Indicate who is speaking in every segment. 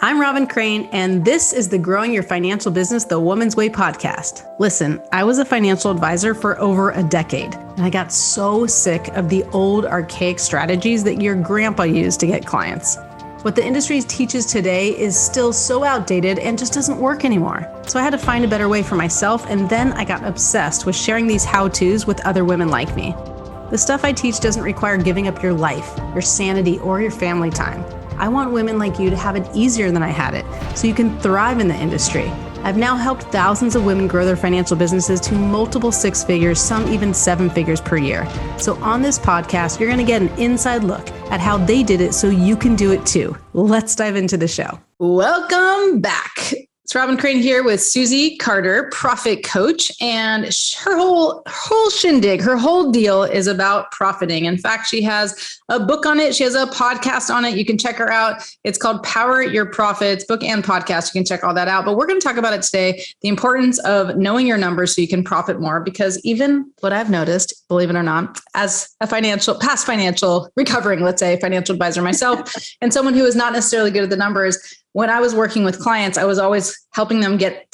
Speaker 1: I'm Robyn Crane, and this is the Growing Your Financial Business the Woman's Way podcast. Listen, I was a financial advisor for over a decade, and I got so sick of the old archaic strategies that your grandpa used to get clients. What the industry teaches today is still so outdated and just doesn't work anymore. So I had to find a better way for myself, and then I got obsessed with sharing these how-tos with other women like me. The stuff I teach doesn't require giving up your life, your sanity, or your family time. I want women like you to have it easier than I had it, so you can thrive in the industry. I've now helped thousands of women grow their financial businesses to multiple six figures, some even seven figures per year. So on this podcast, you're going to get an inside look at how they did it so you can do it too. Let's dive into the show. Welcome back. It's Robyn Crane here with Susie Carder, profit coach, and her whole shindig, her whole deal is about profiting. In fact, she has a book on it. She has a podcast on it. You can check her out. It's called Power Your Profits, book and podcast. You can check all that out. But we're going to talk about it today, the importance of knowing your numbers so you can profit more. Because even what I've noticed, believe it or not, as a past financial recovering, let's say, financial advisor myself, and someone who is not necessarily good at the numbers, when I was working with clients, I was always helping them get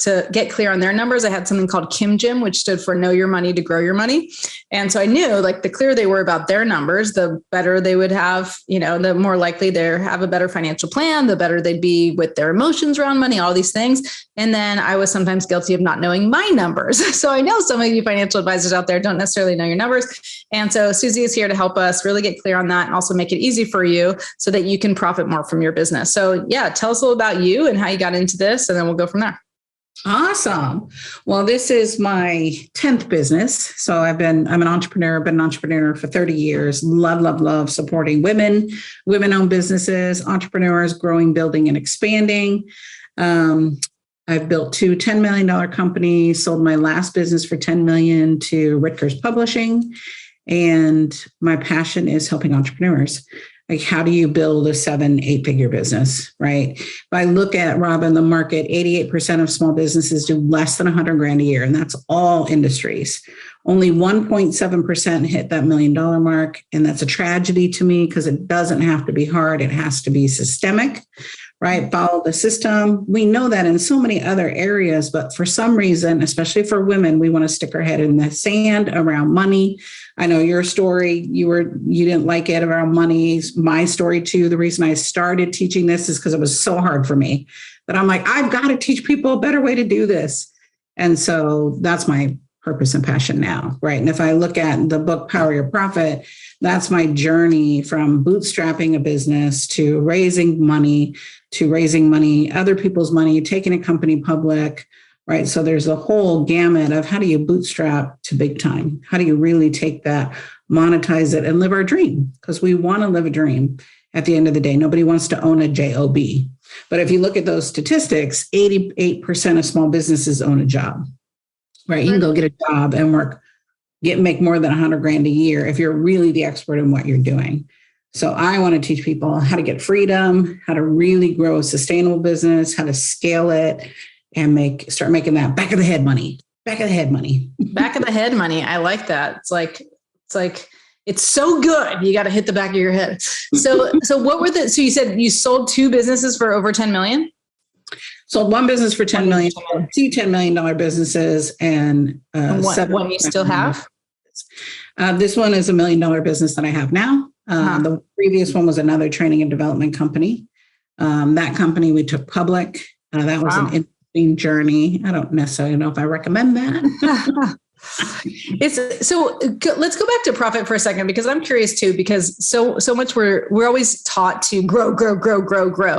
Speaker 1: clear on their numbers. I had something called KIMGIM, which stood for Know Your Money to Grow Your Money. And so I knew, like, the clearer they were about their numbers, the better they would have, the more likely they have a better financial plan, the better they'd be with their emotions around money, all these things. And then I was sometimes guilty of not knowing my numbers. So I know some of you financial advisors out there don't necessarily know your numbers. And so Susie is here to help us really get clear on that and also make it easy for you so that you can profit more from your business. So yeah, tell us a little about you and how you got into this, and then we'll go from there.
Speaker 2: Awesome. Well, this is my 10th business. So I'm an entrepreneur, been an entrepreneur for 30 years. Love supporting women-owned businesses, entrepreneurs, growing, building, and expanding. I've built two $10 million companies, sold my last business for $10 million to Ritker's Publishing. And my passion is helping entrepreneurs. Like, how do you build a 7-8 figure business, right? If I look at, Robyn, the market, 88% of small businesses do less than 100 grand a year, and that's all industries. Only 1.7% hit that $1 million mark. And that's a tragedy to me because it doesn't have to be hard. It has to be systemic, right? Follow the system. We know that in so many other areas, but for some reason, especially for women, we want to stick our head in the sand around money. I know your story, you didn't like it around money. My story too. The reason I started teaching this is because it was so hard for me. But I'm like, I've got to teach people a better way to do this. And so that's my purpose and passion now, right? And if I look at the book, Power Your Profit, that's my journey from bootstrapping a business to raising money, other people's money, taking a company public, right? So there's a whole gamut of how do you bootstrap to big time? How do you really take that, monetize it, and live our dream? Because we want to live a dream at the end of the day. Nobody wants to own a job. But if you look at those statistics, 88% of small businesses own a job, right? You can go get a job and make more than 100 grand a year if you're really the expert in what you're doing. So I want to teach people how to get freedom, how to really grow a sustainable business, how to scale it, and start making that back of the head money. Back of the head money. I like that. It's like it's so good. You got to hit the back of your head. So so you said you sold two businesses for over 10 million? Sold one business for 10 million, two $10 million businesses, and one you still have? This one is $1 million business that I have now. The previous one was another training and development company. That company we took public. That was an interesting journey. I don't necessarily know if I recommend that.
Speaker 1: Let's go back to profit for a second, because I'm curious too, because so much we're always taught to grow,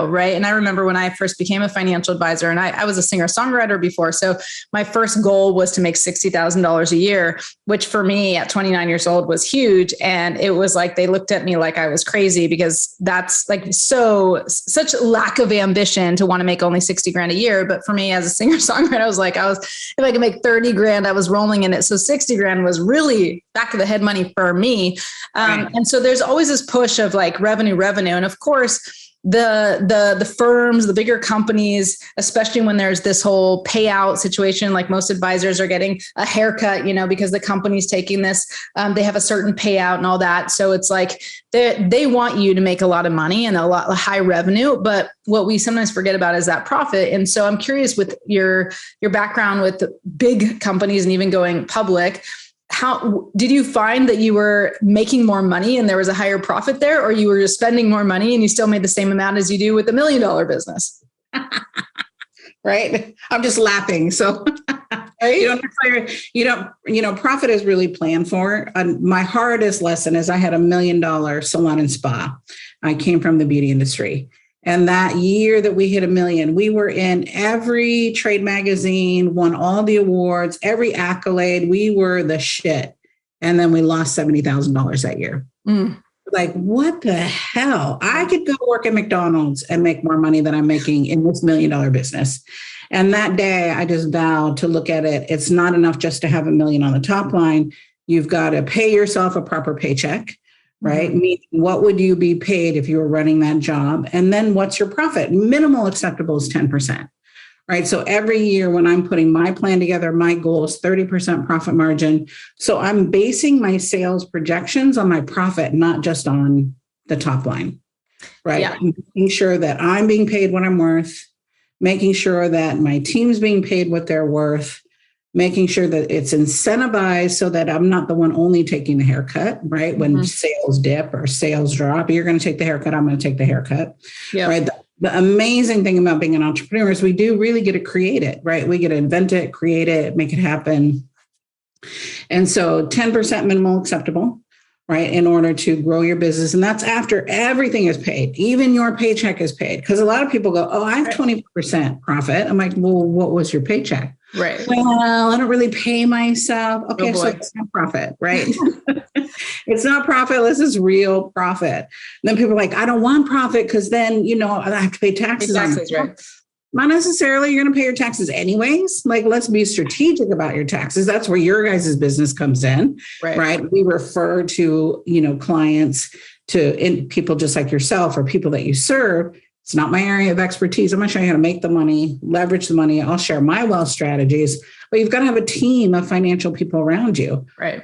Speaker 1: right? And I remember when I first became a financial advisor, and I was a singer-songwriter before. So my first goal was to make $60,000 a year, which for me at 29 years old was huge. And it was like, they looked at me like I was crazy, because that's like such lack of ambition to want to make only 60 grand a year. But for me as a singer-songwriter, if I could make 30 grand, I was rolling in it. So 60 grand was really back of the head money for me. And so there's always this push of like revenue. And of course, the firms, the bigger companies, especially when there's this whole payout situation, like most advisors are getting a haircut, because the company's taking this, they have a certain payout and all that. So it's like they want you to make a lot of money and a lot of high revenue. But what we sometimes forget about is that profit. And so I'm curious, with your background with big companies and even going public, how did you find that you were making more money and there was a higher profit there, or you were just spending more money and you still made the same amount as you do with $1 million business?
Speaker 2: Right. I'm just laughing. So
Speaker 1: right?
Speaker 2: Profit is really planned for. My hardest lesson is I had $1 million salon and spa. I came from the beauty industry. And that year that we hit 1 million, we were in every trade magazine, won all the awards, every accolade. We were the shit. And then we lost $70,000 that year. Like, what the hell? I could go work at McDonald's and make more money than I'm making in this $1 million business. And that day I just vowed to look at it. It's not enough just to have 1 million on the top line. You've got to pay yourself a proper paycheck. Right? Meaning, what would you be paid if you were running that job? And then what's your profit? Minimal acceptable is 10%. Right? So every year when I'm putting my plan together, my goal is 30% profit margin. So I'm basing my sales projections on my profit, not just on the top line. Right? Yeah. Making sure that I'm being paid what I'm worth, making sure that my team's being paid what they're worth, making sure that it's incentivized so that I'm not the one only taking the haircut, right? When sales dip or sales drop, you're going to take the haircut, I'm going to take the haircut, right? The amazing thing about being an entrepreneur is we do really get to create it, right? We get to invent it, create it, make it happen. And so 10% minimal acceptable, right? In order to grow your business. And that's after everything is paid, even your paycheck is paid. Because a lot of people go, oh, I have 20% profit. I'm like, well, what was your paycheck?
Speaker 1: Right.
Speaker 2: Well, I don't really pay myself. Okay, so it's not profit, right? It's not profit. This is real profit. And then people are like, I don't want profit because then, I have to pay taxes.
Speaker 1: Taxes, right?
Speaker 2: Not necessarily. You're going to pay your taxes anyways. Like, let's be strategic about your taxes. That's where your guys' business comes in, right? We refer to, clients to people just like yourself or people that you serve. It's not my area of expertise. I'm going to show you how to make the money, leverage the money. I'll share my wealth strategies, but you've got to have a team of financial people around you.
Speaker 1: Right.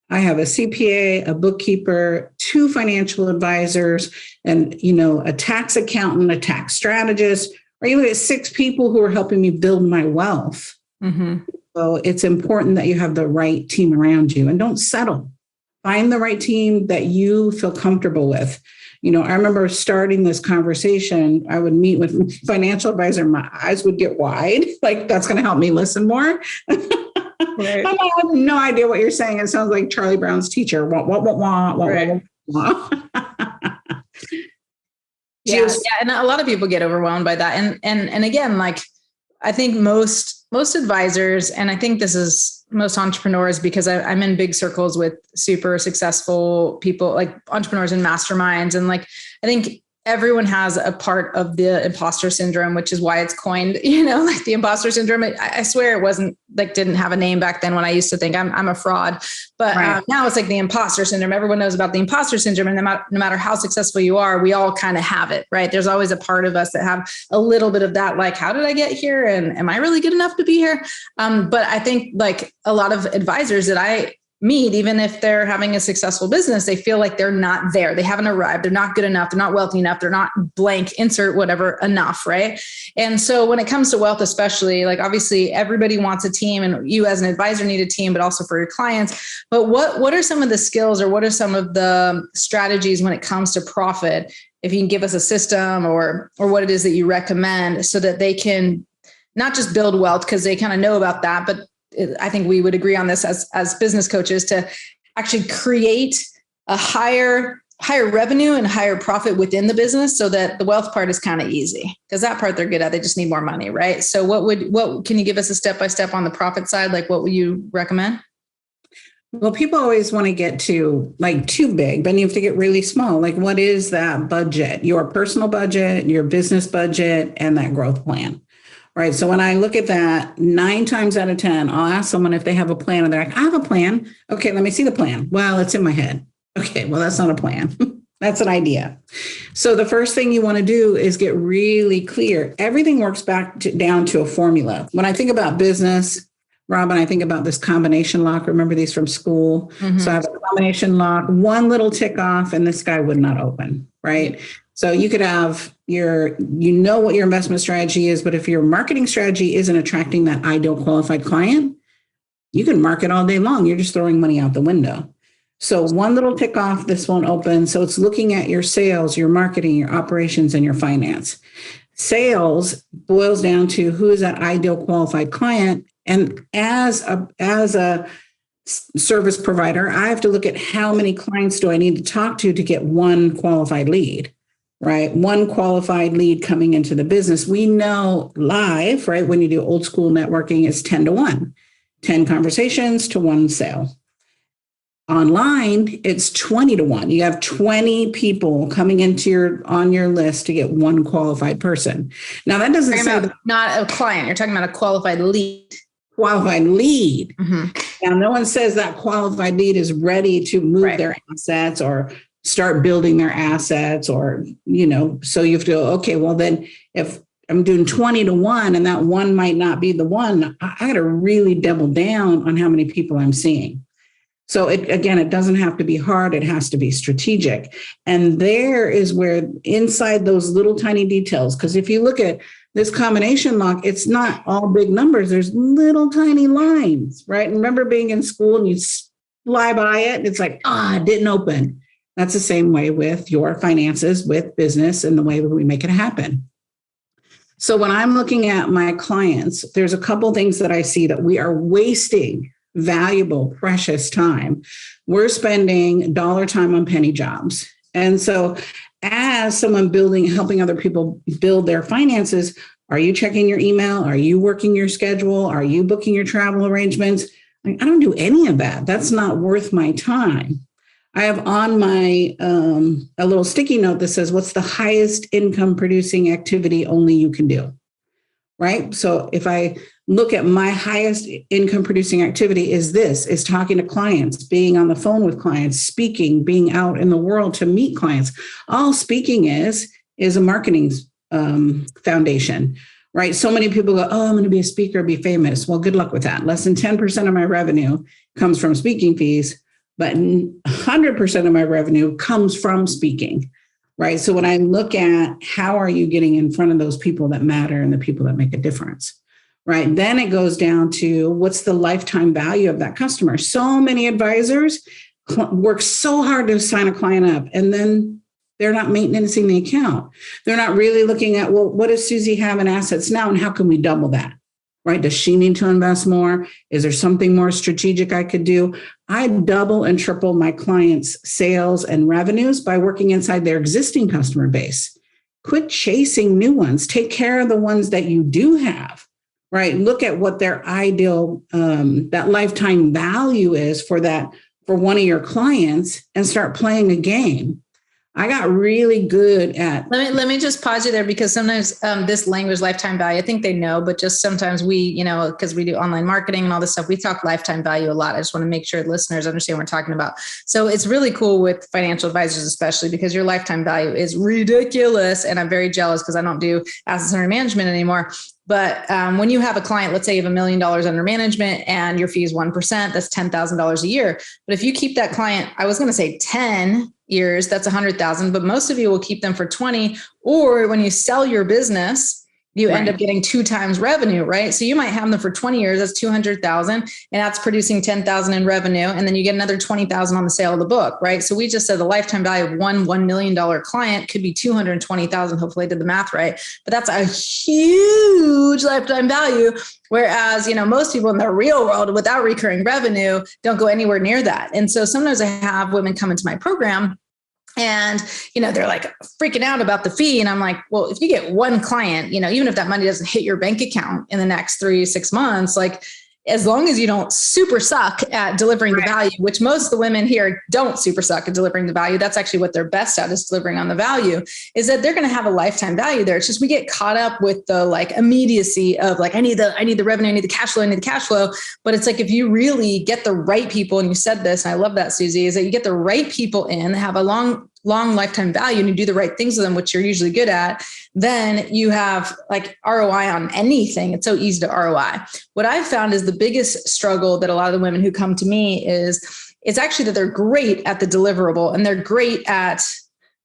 Speaker 2: I have a CPA, a bookkeeper, 2 financial advisors, and, a tax accountant, a tax strategist, or you look at 6 people who are helping me build my wealth. So it's important that you have the right team around you and don't settle. Find the right team that you feel comfortable with. I remember starting this conversation, I would meet with a financial advisor, my eyes would get wide, like that's going to help me listen more. Right. I have no idea what you're saying. It sounds like Charlie Brown's teacher. Right.
Speaker 1: Yeah, and a lot of people get overwhelmed by that. And again, like I think most advisors, and I think this is most entrepreneurs, because I'm in big circles with super successful people, like entrepreneurs and masterminds. And like, I think everyone has a part of the imposter syndrome, which is why it's coined, like the imposter syndrome. I swear it wasn't like, didn't have a name back then when I used to think I'm a fraud, but now it's like the imposter syndrome. Everyone knows about the imposter syndrome, and no matter how successful you are, we all kind of have it, right? There's always a part of us that have a little bit of that, like, how did I get here? And am I really good enough to be here? But I think like a lot of advisors that I meet, even if they're having a successful business, they feel like they're not there. They haven't arrived. They're not good enough. They're not wealthy enough. They're not blank, insert whatever enough. Right. And so when it comes to wealth, especially, like obviously everybody wants a team, and you as an advisor need a team, but also for your clients. But what are some of the skills, or what are some of the strategies when it comes to profit? If you can give us a system or what it is that you recommend, so that they can not just build wealth because they kind of know about that, but I think we would agree on this as business coaches, to actually create a higher revenue and higher profit within the business, so that the wealth part is kind of easy, because that part they're good at. They just need more money, right? So what can you give us a step-by-step on the profit side? Like, what would you recommend?
Speaker 2: Well, people always want to get to like too big, but you have to get really small. Like, what is that budget? Your personal budget, your business budget, and that growth plan. Right. So when I look at that, 9 times out of 10, I'll ask someone if they have a plan, and they're like, I have a plan. Okay, let me see the plan. Well, it's in my head. Okay, well, that's not a plan. That's an idea. So the first thing you want to do is get really clear. Everything works down to a formula. When I think about business, Robyn, I think about this combination lock. Remember these from school? Mm-hmm. So I have a combination lock, one little tick off, and this guy would not open, right? So you could have what your investment strategy is, but if your marketing strategy isn't attracting that ideal qualified client, you can market all day long. You're just throwing money out the window. So one little tick off, this won't open. So it's looking at your sales, your marketing, your operations, and your finance. Sales boils down to who is that ideal qualified client. And as a service provider, I have to look at how many clients do I need to talk to get one qualified lead, right? One qualified lead coming into the business. We know live, right? When you do old school networking, it's 10-1, 10 conversations to one sale. Online, it's 20-1. You have 20 people coming on your list to get one qualified person. Now that doesn't say
Speaker 1: not a client. You're talking about a qualified lead.
Speaker 2: Qualified lead. Mm-hmm. Now, no one says that qualified lead is ready to move their assets or start building their assets, or so you have to go, okay, well then if I'm doing 20-1 and that one might not be the one, I got to really double down on how many people I'm seeing. So it doesn't have to be hard. It has to be strategic. And there is where inside those little tiny details, because if you look at this combination lock, it's not all big numbers. There's little tiny lines, right? And remember being in school and you fly by it and it's like, it didn't open. That's the same way with your finances, with business, and the way that we make it happen. So when I'm looking at my clients, there's a couple things that I see that we are wasting valuable, precious time. We're spending dollar time on penny jobs. And so as someone helping other people build their finances, are you checking your email? Are you working your schedule? Are you booking your travel arrangements? I don't do any of that. That's not worth my time. I have on my a little sticky note that says, what's the highest income producing activity only you can do? Right? So if I look at my highest income producing activity is talking to clients, being on the phone with clients, speaking, being out in the world to meet clients. All speaking is a marketing foundation, right? So many people go, I'm going to be a speaker, be famous. Well, good luck with that. Less than 10% of my revenue comes from speaking fees, but 100% of my revenue comes from speaking. Right. So when I look at how are you getting in front of those people that matter and the people that make a difference, right? Then it goes down to what's the lifetime value of that customer. So many advisors work so hard to sign a client up and then they're not maintaining the account. They're not really looking at, well, what does Susie have in assets now and how can we double that? Right? Does she need to invest more? Is there something more strategic I could do? I double and triple my clients' sales and revenues by working inside their existing customer base. Quit chasing new ones. Take care of the ones that you do have, right? Look at what their ideal, that lifetime value is for one of your clients and start playing a game. I got really good at.
Speaker 1: Let me just pause you there because sometimes this language, lifetime value, I think they know, but just sometimes we, because we do online marketing and all this stuff, we talk lifetime value a lot. I just want to make sure listeners understand what we're talking about. So it's really cool with financial advisors, especially because your lifetime value is ridiculous. And I'm very jealous because I don't do assets under management anymore. But when you have a client, let's say you have $1 million under management and your fee is 1%, that's $10,000 a year. But if you keep that client, I was going to say 10 years, that's 100,000, but most of you will keep them for 20, or when you sell your business, you end up getting 2 times revenue, right? So you might have them for 20 years, that's 200,000, and that's producing 10,000 in revenue. And then you get another 20,000 on the sale of the book, right? So we just said the lifetime value of $1 million client could be 220,000. Hopefully I did the math right, but that's a huge lifetime value. Whereas, most people in the real world without recurring revenue don't go anywhere near that. And so sometimes I have women come into my program and, they're like freaking out about the fee. And I'm like, well, if you get one client, even if that money doesn't hit your bank account in the next 3-6 months, like as long as you don't super suck at delivering the value, which most of the women here don't super suck at delivering the value. That's actually what they're best at, is delivering on the value, is that they're going to have a lifetime value there. It's just, we get caught up with the immediacy of I need the revenue, I need the cash flow. But it's like, if you really get the right people, and you said this, and I love that, Susie, is that you get the right people in, have a long long lifetime value and you do the right things with them, which you're usually good at, then you have like ROI on anything. It's so easy to ROI. What I've found is the biggest struggle that a lot of the women who come to me is it's actually that they're great at the deliverable and they're great at,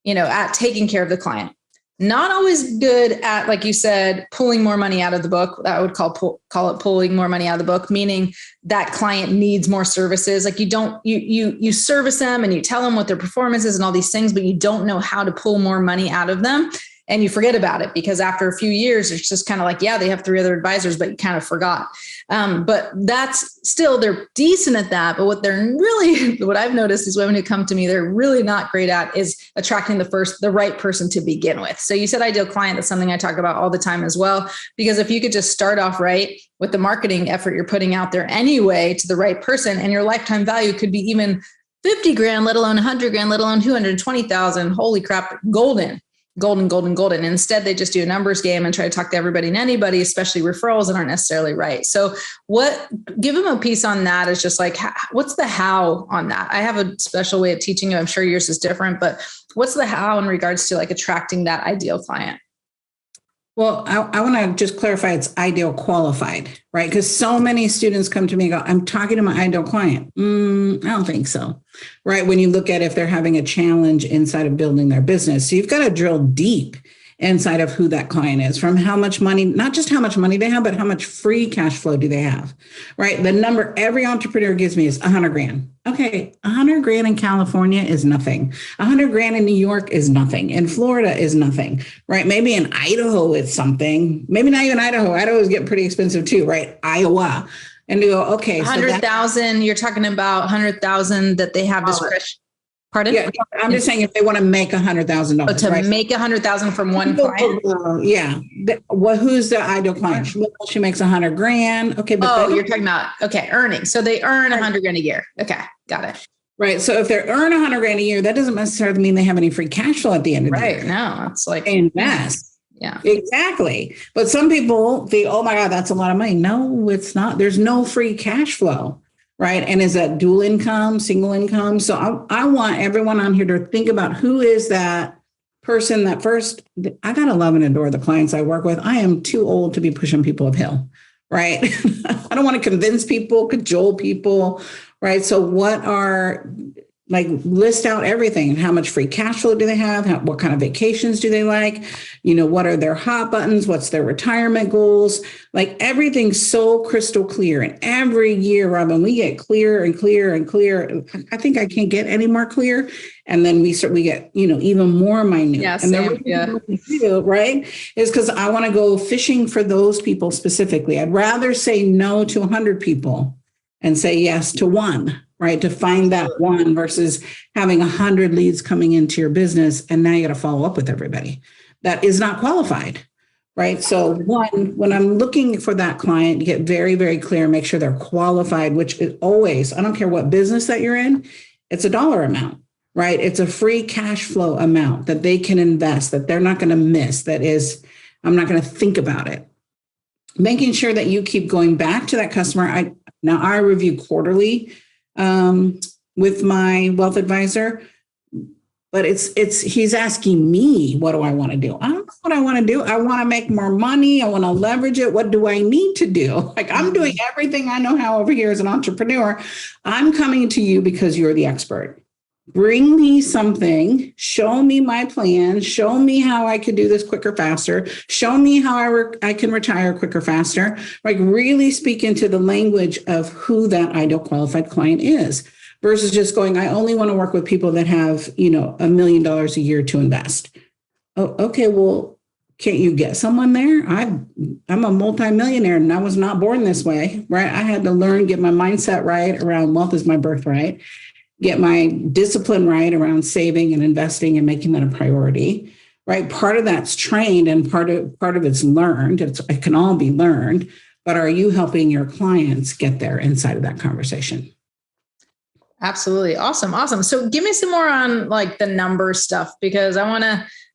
Speaker 1: at taking care of the client. Not always good at, like you said, pulling more money out of the book. I would call it pulling more money out of the book, meaning that client needs more services. Like you service them and you tell them what their performance is and all these things, but you don't know how to pull more money out of them. And you forget about it because after a few years, it's just kind of like, yeah, they have 3 other advisors, but you kind of forgot. But that's still, they're decent at that. But what I've noticed is women who come to me, they're really not great at is attracting the right person to begin with. So you said ideal client. That's something I talk about all the time as well, because if you could just start off right with the marketing effort you're putting out there anyway to the right person, and your lifetime value could be even 50 grand, let alone 100 grand, let alone 220,000. Holy crap. Golden. Instead, they just do a numbers game and try to talk to everybody and anybody, especially referrals that aren't necessarily right. So give them a piece on that is just like, what's the how on that? I have a special way of teaching you. I'm sure yours is different, but what's the how in regards to like attracting that ideal client?
Speaker 2: Well, I want to just clarify it's ideal qualified, right? Because so many students come to me and go, I'm talking to my ideal client. I don't think so, right? When you look at if they're having a challenge inside of building their business. So you've got to drill deep inside of who that client is, from how much money, not just how much money they have, but how much free cash flow do they have, right? The number every entrepreneur gives me is 100 grand. Okay, 100 grand in California is nothing. 100 grand in New York is nothing. In Florida is nothing, right? Maybe in Idaho it's something. Maybe not even Idaho. Idaho is getting pretty expensive too, right? Iowa. And you go, okay.
Speaker 1: 100,000, you're talking about 100,000 that they have discretion. Pardon?
Speaker 2: Yeah, I'm just saying if they want to make $100,000.
Speaker 1: Oh, to make $100,000 from one client.
Speaker 2: Yeah. Who's the ideal client? She makes 100 grand. Okay.
Speaker 1: But you're talking about, earnings. So they earn 100 grand a year. Okay. Got it.
Speaker 2: Right. So if they earn 100 grand a year, that doesn't necessarily mean they have any free cash flow at the end of the year.
Speaker 1: Right. No, it's like
Speaker 2: they invest.
Speaker 1: Yeah,
Speaker 2: exactly. But some people think, oh my God, that's a lot of money. No, it's not. There's no free cash flow. Right. And is that dual income, single income? So I want everyone on here to think about who is that person that first, I got to love and adore the clients I work with. I am too old to be pushing people uphill. Right. I don't want to convince people, cajole people. Right. So list out everything. How much free cash flow do they have? What kind of vacations do they like? What are their hot buttons? What's their retirement goals? Like everything's so crystal clear. And every year, Robyn, we get clearer and clearer and clearer. I think I can't get any more clear. And then we get, even more minute.
Speaker 1: Yeah,
Speaker 2: and then what we do, right, is because I want to go fishing for those people specifically. I'd rather say no to 100 people and say yes to one. Right. To find that one versus having 100 leads coming into your business. And now you got to follow up with everybody that is not qualified. Right. So when I'm looking for that client, get very, very clear, make sure they're qualified, which is always, I don't care what business that you're in, it's a dollar amount, right? It's a free cash flow amount that they can invest, that they're not going to miss. That is, I'm not going to think about it. Making sure that you keep going back to that customer. I review quarterly with my wealth advisor, but he's asking me, what do I want to do? I don't know what I want to do. I want to make more money. I want to leverage it. What do I need to do? Like I'm doing everything I know how over here as an entrepreneur. I'm coming to you because you're the expert. Bring me something, show me my plan, show me how I could do this quicker, faster, show me how I can retire quicker, faster, like really speak into the language of who that ideal qualified client is versus just going, I only want to work with people that have, $1 million a year to invest. Oh, okay. Well, can't you get someone there? I'm a multimillionaire and I was not born this way, right? I had to learn, get my mindset right around wealth is my birthright. Get my discipline right around saving and investing and making that a priority, right? Part of that's trained and part of it's learned. It can all be learned, but are you helping your clients get there inside of that conversation?
Speaker 1: Absolutely. Awesome. So give me some more on like the number stuff, because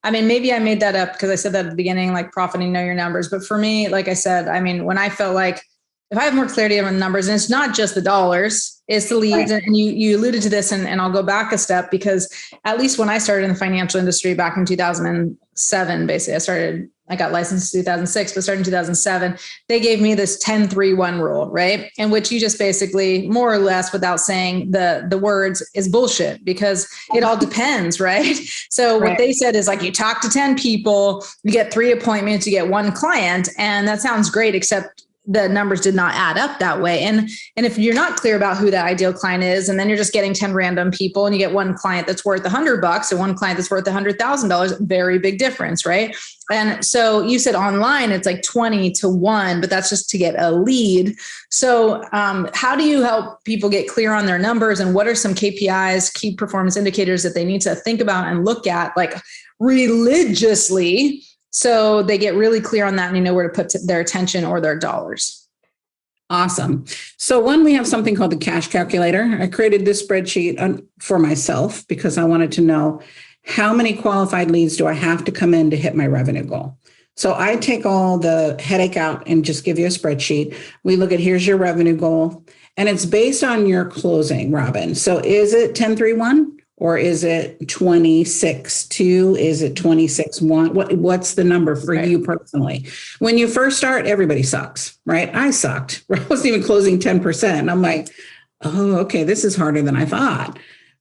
Speaker 1: maybe I made that up because I said that at the beginning, like profiting, know your numbers. But for me, like I said, when I felt like if I have more clarity on the numbers, and it's not just the dollars, it's the leads. Right. And you alluded to this, and I'll go back a step, because at least when I started in the financial industry back in 2007, basically I got licensed in 2006, but starting in 2007, they gave me this 10-3-1 rule, right? In which you just basically, more or less, without saying the words, is bullshit, because it all depends, right? So what they said is, like, you talk to 10 people, you get 3 appointments, you get 1 client. And that sounds great, except the numbers did not add up that way. And if you're not clear about who that ideal client is, and then you're just getting 10 random people, and you get 1 client that's worth $100 and 1 client that's worth $100,000, very big difference, right? And so you said online, it's like 20-1, but that's just to get a lead. So how do you help people get clear on their numbers, and what are some KPIs, key performance indicators, that they need to think about and look at, like, religiously, so they get really clear on that and you know where to put their attention or their dollars?
Speaker 2: Awesome. So one, we have something called the cash calculator. I created this spreadsheet for myself because I wanted to know, how many qualified leads do I have to come in to hit my revenue goal? So I take all the headache out and just give you a spreadsheet. We look at, here's your revenue goal, and it's based on your closing, Robyn. So is it 10-3-1? Or is it 26-2? Is it 26-1? What's the number for you personally? When you first start, everybody sucks, right? I sucked. I wasn't even closing 10%. I'm like, oh, okay, this is harder than I thought,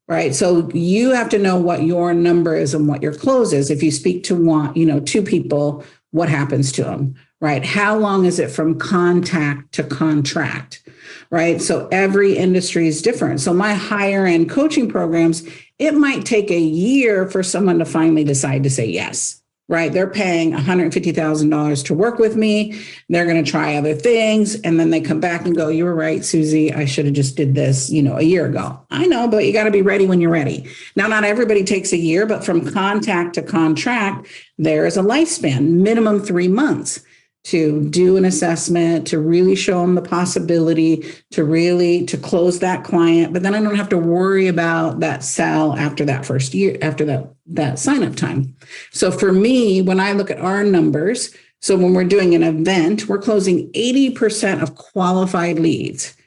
Speaker 2: right? So you have to know what your number is and what your close is. If you speak to 2 people, what happens to them, right? How long is it from contact to contract, right? So every industry is different. So my higher end coaching programs, it might take a year for someone to finally decide to say yes, right? They're paying $150,000 to work with me. They're going to try other things. And then they come back and go, you were right, Susie, I should have just did this, a year ago. I know, but you got to be ready when you're ready. Now, not everybody takes a year, but from contact to contract, there is a lifespan, minimum 3 months, to do an assessment, to really show them the possibility, to close that client. But then I don't have to worry about that sell after that first year, after that sign-up time. So for me, when I look at our numbers, so when we're doing an event, we're closing 80% of qualified leads,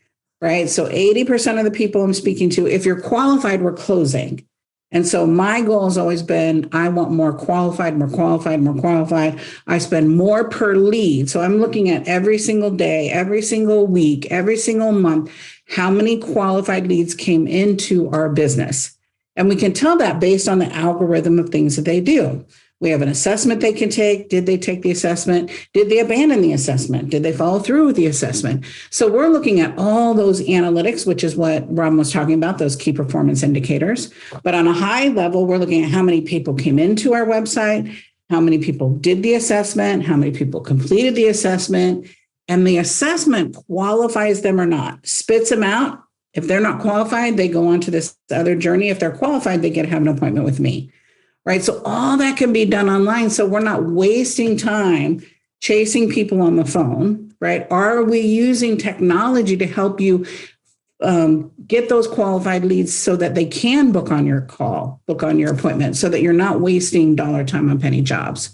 Speaker 2: right? So 80% of the people I'm speaking to, if you're qualified, we're closing. And so my goal has always been, I want more qualified. I spend more per lead. So I'm looking at every single day, every single week, every single month, how many qualified leads came into our business. And we can tell that based on the algorithm of things that they do. We have an assessment they can take. Did they take the assessment? Did they abandon the assessment? Did they follow through with the assessment? So we're looking at all those analytics, which is what Robyn was talking about, those key performance indicators. But on a high level, we're looking at how many people came into our website, how many people did the assessment, how many people completed the assessment, and the assessment qualifies them or not, spits them out. If they're not qualified, they go on to this other journey. If they're qualified, they get to have an appointment with me. Right. So all that can be done online. So we're not wasting time chasing people on the phone. Right. Are we using technology to help you get those qualified leads so that they can book on your call, book on your appointment, so that you're not wasting dollar time on penny jobs?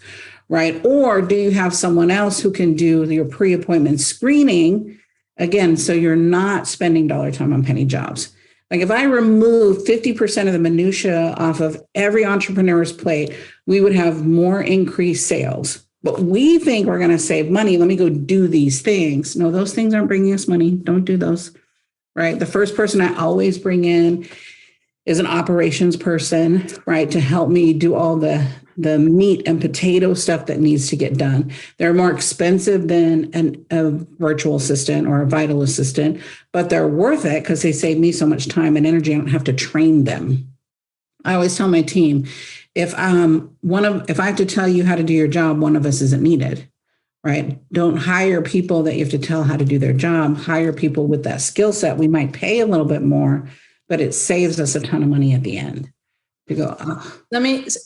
Speaker 2: Right. Or do you have someone else who can do your pre-appointment screening? Again, so you're not spending dollar time on penny jobs. Like if I remove 50% of the minutia off of every entrepreneur's plate, we would have more increased sales. But we think we're going to save money. Let me go do these things. No, those things aren't bringing us money. Don't do those, right? The first person I always bring in is an operations person, right, to help me do all the meat and potato stuff that needs to get done. They're more expensive than a virtual assistant or a vital assistant, but they're worth it because they save me so much time and energy. I don't have to train them. I always tell my team, if I have to tell you how to do your job, one of us isn't needed, right? Don't hire people that you have to tell how to do their job. Hire people with that skill set. We might pay a little bit more, but it saves us a ton of money at the end. To go,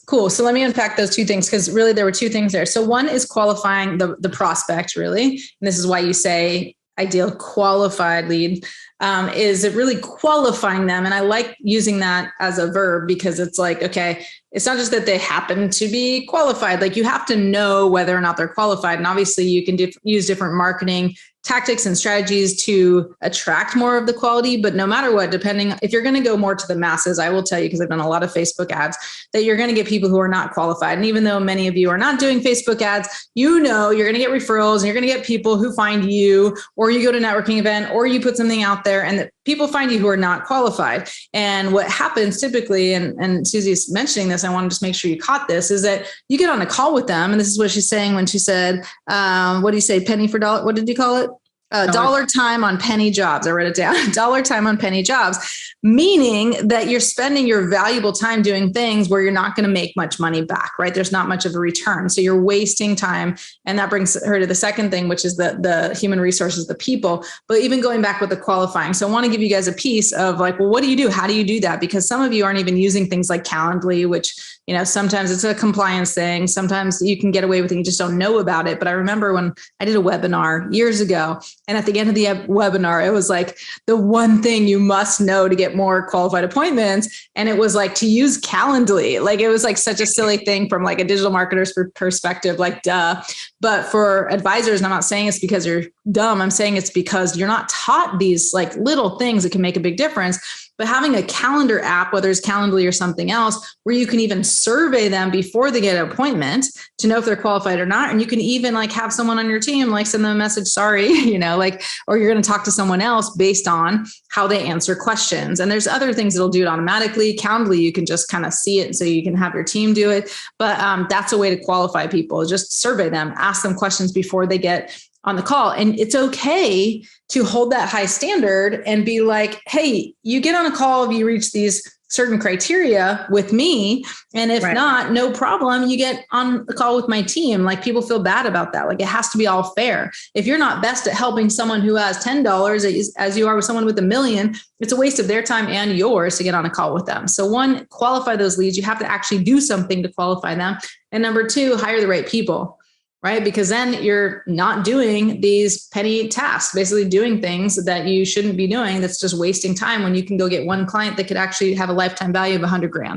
Speaker 1: Cool. So let me unpack those 2 things, because really there were 2 things there. So one is qualifying the prospect, really. And this is why you say ideal qualified lead. is it really qualifying them. And I like using that as a verb because it's like, okay, it's not just that they happen to be qualified. Like you have to know whether or not they're qualified. And obviously you can use different marketing tactics and strategies to attract more of the quality. But no matter what, depending, if you're going to go more to the masses, I will tell you, because I've done a lot of Facebook ads, that you're going to get people who are not qualified. And even though many of you are not doing Facebook ads, you know, you're going to get referrals and you're going to get people who find you, or you go to a networking event, or you put something out there and that people find you who are not qualified. And what happens typically, and Susie's mentioning this, I want to just make sure you caught this, is that you get on a call with them. And this is what she's saying when she said, what do you say? Penny for dollar. What did you call it? Dollar time on penny jobs. I wrote it down. Dollar time on penny jobs, meaning that you're spending your valuable time doing things where you're not going to make much money back, right? There's not much of a return. So you're wasting time. And that brings her to the second thing, which is the human resources, the people, but even going back with the qualifying. So I want to give you guys a piece of like, well, what do you do? How do you do that? Because some of you aren't even using things like Calendly, which, you know, sometimes it's a compliance thing. Sometimes you can get away with it. You just don't know about it. But I remember when I did a webinar years ago, and at the end of the webinar, it was like the one thing you must know to get more qualified appointments. And it was like to use Calendly. Like it was like such a silly thing from like a digital marketer's perspective, like duh. But for advisors, and I'm not saying it's because you're dumb. I'm saying it's because you're not taught these like little things that can make a big difference. But having a calendar app, whether it's Calendly or something else, where you can even survey them before they get an appointment to know if they're qualified or not. And you can even like have someone on your team, like send them a message, sorry, you know, like, or you're going to talk to someone else based on how they answer questions. And there's other things that'll do it automatically. Calendly, you can just kind of see it so you can have your team do it. But that's a way to qualify people. Just survey them, ask them questions before they get on the call. And it's okay to hold that high standard and be like, hey, you get on a call if you reach these certain criteria with me. And if not, no problem. You get on the call with my team. Like people feel bad about that. Like it has to be all fair. If you're not best at helping someone who has $10 as you are with someone with $1 million, it's a waste of their time and yours to get on a call with them. So one, qualify those leads. You have to actually do something to qualify them. And number two, hire the right people. Right? Because then you're not doing these petty tasks, basically doing things that you shouldn't be doing. That's just wasting time when you can go get one client that could actually have a lifetime value of $100,000. I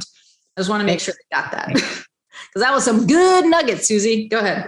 Speaker 1: just want to make sure you got that. Because that was some good nuggets, Susie. Go ahead.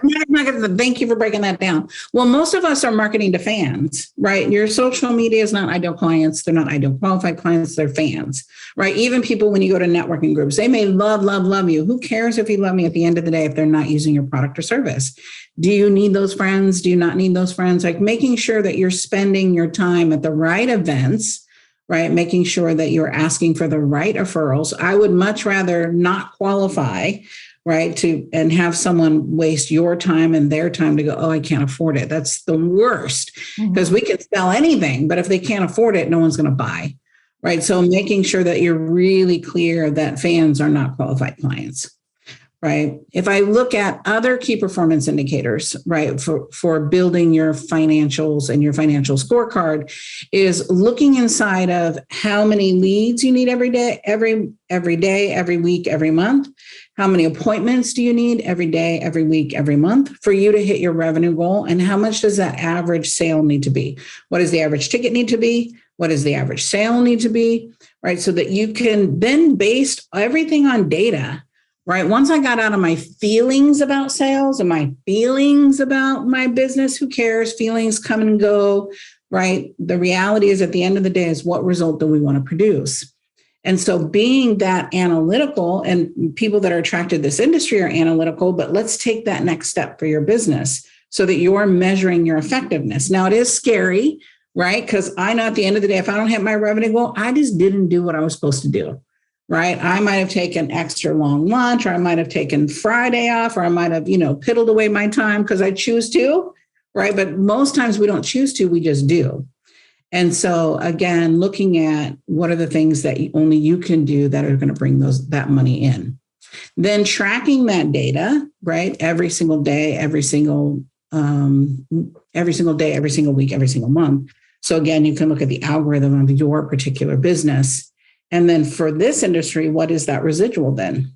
Speaker 2: Thank you for breaking that down. Well, most of us are marketing to fans, right? Your social media is not ideal clients. They're not ideal qualified clients. They're fans, right? Even people, when you go to networking groups, they may love you. Who cares if you love me at the end of the day if they're not using your product or service? Do you need those friends? Do you not need those friends? Like making sure that you're spending your time at the right events, right? Making sure that you're asking for the right referrals. I would much rather not qualify, right? And have someone waste your time and their time to go, oh, I can't afford it. That's the worst because we can sell anything, but if they can't afford it, no one's going to buy, right? So making sure that you're really clear that fans are not qualified clients, right? If I look at other key performance indicators, right, for building your financials and your financial scorecard is looking inside of how many leads you need every day, every week, every month. How many appointments do you need every day, every week, every month for you to hit your revenue goal? And how much does that average sale need to be? What does the average ticket need to be? What does the average sale need to be? Right. So that you can then base everything on data, right? Once I got out of my feelings about sales and my feelings about my business, who cares? Feelings come and go, right? The reality is at the end of the day is what result do we want to produce? And so being that analytical, and people that are attracted to this industry are analytical, but let's take that next step for your business so that you're measuring your effectiveness. Now, it is scary, right? Because I know at the end of the day, if I don't hit my revenue goal, I just didn't do what I was supposed to do, right? I might have taken extra long lunch, or I might have taken Friday off, or I might have, piddled away my time because I choose to, right? But most times we don't choose to, we just do. And so again, looking at what are the things that only you can do that are going to bring that money in. Then tracking that data, right? Every single day, every single day, every single week, every single month. So again, you can look at the algorithm of your particular business. And then for this industry, what is that residual then,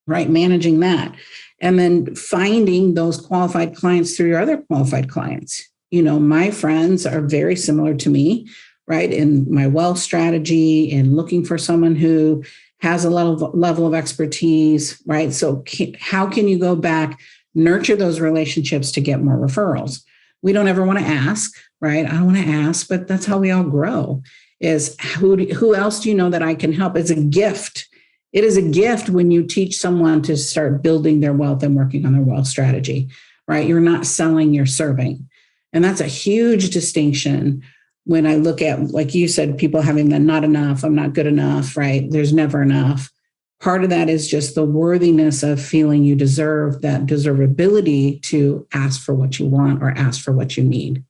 Speaker 2: right? Managing that. And then finding those qualified clients through your other qualified clients. My friends are very similar to me, right? In my wealth strategy and looking for someone who has a level of expertise, right? So how can you go back, nurture those relationships to get more referrals? We don't ever want to ask, right? I don't want to ask, but that's how we all grow, is who else do you know that I can help? It's a gift. It is a gift when you teach someone to start building their wealth and working on their wealth strategy, right? You're not selling, you're serving. And that's a huge distinction when I look at, like you said, people having the not enough, I'm not good enough, right? There's never enough. Part of that is just the worthiness of feeling you deserve, that deservability to ask for what you want or ask for what you need.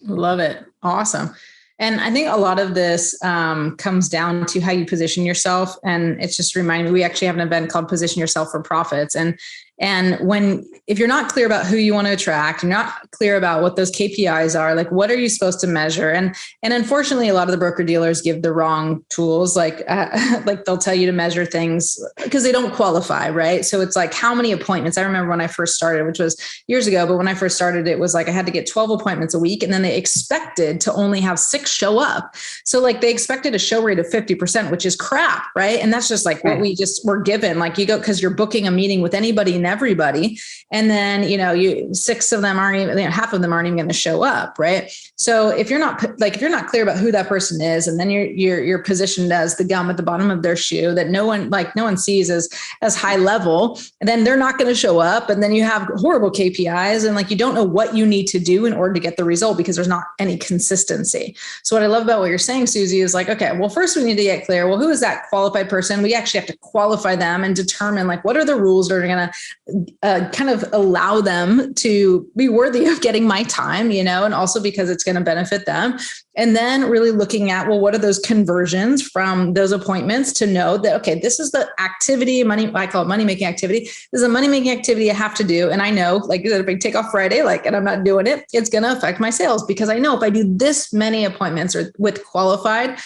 Speaker 1: Love it. Awesome. And I think a lot of this comes down to how you position yourself. And it's just reminding me, we actually have an event called Position Yourself for Profits. And if you're not clear about who you want to attract, you're not clear about what those KPIs are, like what are you supposed to measure? And unfortunately, a lot of the broker dealers give the wrong tools. Like they'll tell you to measure things because they don't qualify, right? So it's like how many appointments? I remember when I first started, which was years ago, but when I first started, it was like I had to get 12 appointments a week, and then they expected to only have 6 show up. So like they expected a show rate of 50%, which is crap, right? And that's just like what we just were given. Like you go because you're booking a meeting with anybody and everybody. And then, you 6 of them aren't even, half of them aren't even going to show up. Right. So if you're not clear about who that person is, and then you're positioned as the gum at the bottom of their shoe that no one sees as high level, and then they're not going to show up. And then you have horrible KPIs, and like, you don't know what you need to do in order to get the result because there's not any consistency. So what I love about what you're saying, Susie, is like, okay, well, first we need to get clear. Well, who is that qualified person? We actually have to qualify them and determine like, what are the rules that are going to kind of allow them to be worthy of getting my time, and also because it's going to benefit them. And then really looking at, well, what are those conversions from those appointments to know that, okay, this is the activity, I call it money-making activity. This is a money-making activity I have to do. And I know, like, if I take off Friday, and I'm not doing it, it's going to affect my sales, because I know if I do this many appointments or with qualified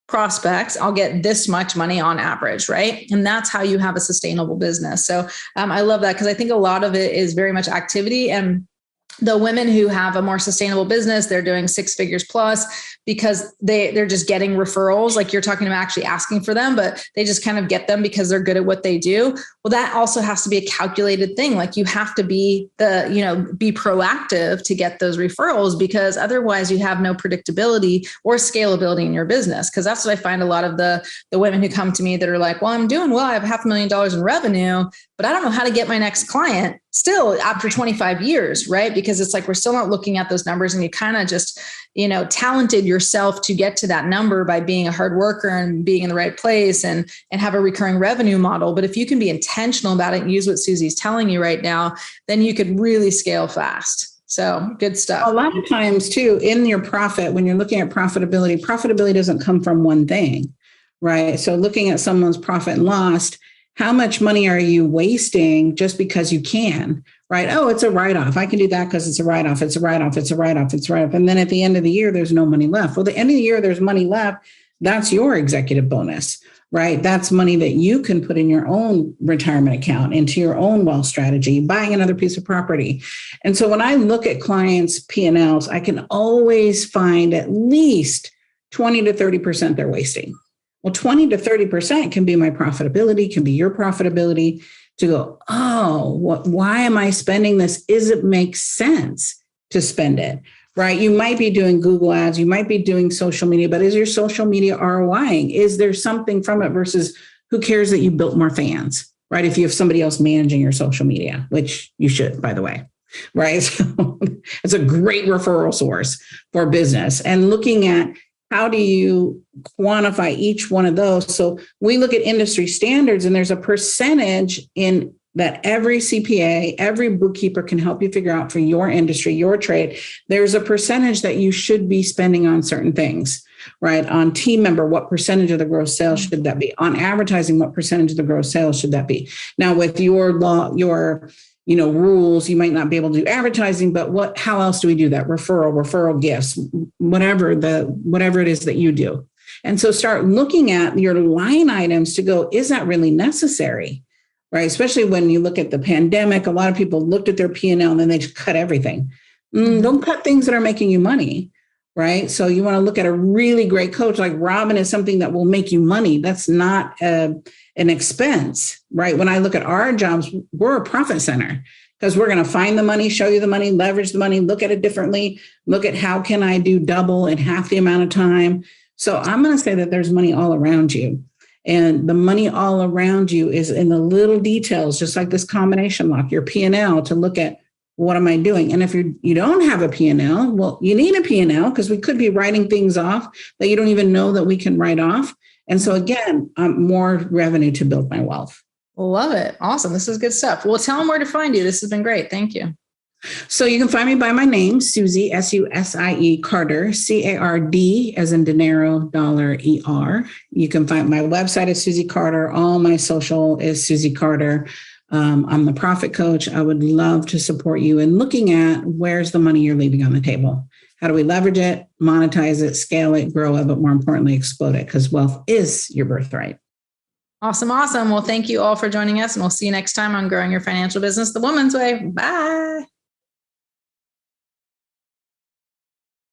Speaker 1: prospects, I'll get this much money on average, right? And that's how you have a sustainable business. So I love that, because I think a lot of it is very much activity. And the women who have a more sustainable business, they're doing 6 figures plus because they're just getting referrals. Like you're talking about actually asking for them, but they just kind of get them because they're good at what they do. Well, that also has to be a calculated thing. Like you have to be be proactive to get those referrals, because otherwise you have no predictability or scalability in your business. Because that's what I find a lot of the women who come to me that are like, well, I'm doing well. I have $500,000 in revenue, but I don't know how to get my next client still after 25 years, right? Because it's like, we're still not looking at those numbers, and you kind of just, talented yourself to get to that number by being a hard worker and being in the right place and have a recurring revenue model. But if you can be intentional about it and use what Susie's telling you right now, then you could really scale fast. So good stuff.
Speaker 2: A lot of times too, in your profit, when you're looking at profitability doesn't come from one thing, right? So looking at someone's profit and loss, how much money are you wasting just because you can, right? Oh, it's a write-off. I can do that because it's a write-off. It's a write-off. It's a write-off. It's a write-off. And then at the end of the year, there's no money left. Well, the end of the year, there's money left. That's your executive bonus, right? That's money that you can put in your own retirement account, into your own wealth strategy, buying another piece of property. And so when I look at clients' P&Ls, I can always find at least 20 to 30% they're wasting. Well, 20 to 30% can be my profitability, can be your profitability, to go, why am I spending this? Does it make sense to spend it, right? You might be doing Google ads, you might be doing social media, but is your social media ROIing? Is there something from it versus who cares that you built more fans, right? If you have somebody else managing your social media, which you should, by the way, right? So it's a great referral source for business. And looking at how do you quantify each one of those? So we look at industry standards, and there's a percentage in that every CPA, every bookkeeper can help you figure out for your industry, your trade. There's a percentage that you should be spending on certain things, right? On team member, what percentage of the gross sales should that be? On advertising, what percentage of the gross sales should that be? Now, with your rules, you might not be able to do advertising, but how else do we do that? Referral gifts, whatever it is that you do. And so start looking at your line items to go, is that really necessary? Right? Especially when you look at the pandemic, a lot of people looked at their P&L and then they just cut everything. Don't cut things that are making you money. right? So you want to look at a really great coach like Robyn is something that will make you money. That's not an expense, right? When I look at our jobs, we're a profit center because we're going to find the money, show you the money, leverage the money, look at it differently, look at how can I do double in half the amount of time. So I'm going to say that there's money all around you. And the money all around you is in the little details, just like this combination lock, your P&L, to look at what am I doing? And if you don't have a P&L, well, you need a P&L because we could be writing things off that you don't even know that we can write off. And so again, more revenue to build my wealth.
Speaker 1: Love it. Awesome. This is good stuff. Well, tell them where to find you. This has been great. Thank you.
Speaker 2: So you can find me by my name, Susie, Susie Carder, Card as in dinero, dollar, ER. You can find my website is Susie Carder. All my social is Susie Carder. I'm the profit coach. I would love to support you in looking at where's the money you're leaving on the table. How do we leverage it, monetize it, scale it, grow it, but more importantly, explode it, because wealth is your birthright.
Speaker 1: Awesome. Awesome. Well, thank you all for joining us, and we'll see you next time on Growing Your Financial Business the Woman's Way. Bye.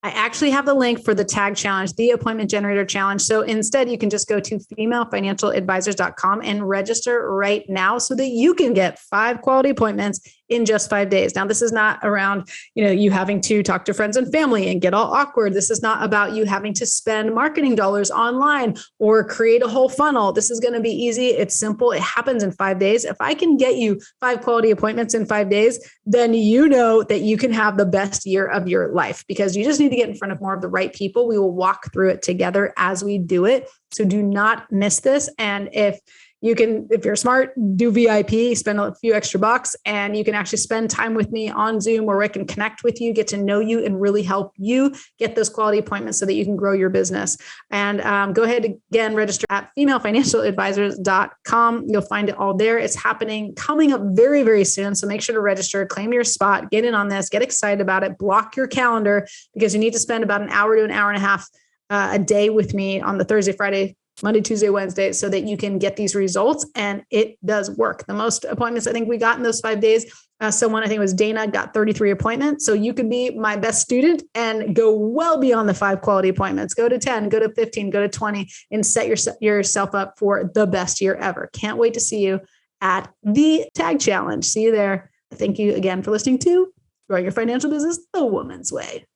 Speaker 1: I actually have the link for the tag challenge, the appointment generator challenge. So instead, you can just go to femalefinancialadvisors.com and register right now so that you can get 5 quality appointments in just 5 days. Now, this is not around, you having to talk to friends and family and get all awkward. This is not about you having to spend marketing dollars online or create a whole funnel. This is going to be easy. It's simple. It happens in 5 days. If I can get you 5 quality appointments in 5 days, then you know that you can have the best year of your life, because you just need to get in front of more of the right people. We will walk through it together as we do it. So do not miss this. And if you're smart, do VIP, spend a few extra bucks, and you can actually spend time with me on Zoom where I can connect with you, get to know you, and really help you get those quality appointments so that you can grow your business. And go ahead again, register at femalefinancialadvisors.com. You'll find it all there. It's coming up very, very soon. So make sure to register, claim your spot, get in on this, get excited about it, block your calendar, because you need to spend about an hour to an hour and a half a day with me on the Thursday, Friday, Monday, Tuesday, Wednesday, so that you can get these results. And it does work. The most appointments I think we got in those 5 days. Someone, I think it was Dana, got 33 appointments. So you could be my best student and go well beyond the 5 quality appointments. Go to 10, go to 15, go to 20, and set yourself up for the best year ever. Can't wait to see you at the Tag Challenge. See you there. Thank you again for listening to Growing Your Financial Business the Woman's Way.